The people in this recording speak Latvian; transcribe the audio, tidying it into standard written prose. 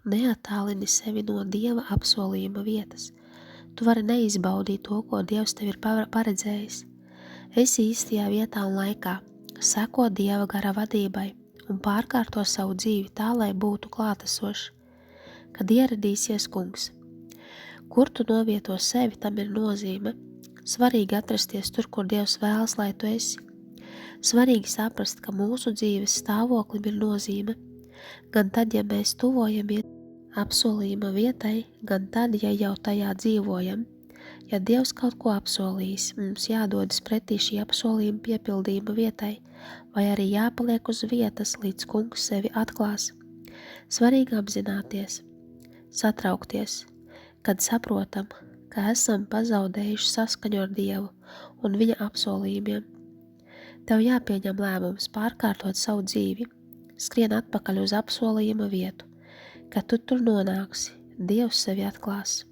neattālini sevi no Dieva apsolījuma vietas. Tu vari neizbaudīt to, ko Dievs tev ir paredzējis. Esi īstajā vietā un laikā, seko Dieva gara vadībai un pārkārto savu dzīvi tā, lai būtu klātesošs, kad ieradīsies Kungs. Kur tu novieto sevi, tam ir nozīme. Svarīgi atrasties tur, kur Dievs vēlas, lai tu esi. Svarīgi saprast, ka mūsu dzīves stāvoklim ir nozīme, gan tad, ja mēs tuvojamies apsolījuma vietai, gan tad, ja jau tajā dzīvojam. Ja Dievs kaut ko apsolījis, mums jādodas pretī šī apsolījuma piepildījuma vietai, vai arī jāpaliek uz vietas, līdz Kungs sevi atklās. Svarīgi apzināties, satraukties, kad saprotam, ka esam pazaudējuši saskaņu ar Dievu un viņa apsolījumiem. Tev jāpieņem lēmums pārkārtot savu dzīvi, skrien atpakaļ uz apsolījuma vietu. Kad tu tur nonāksi, Dievs sevi atklās.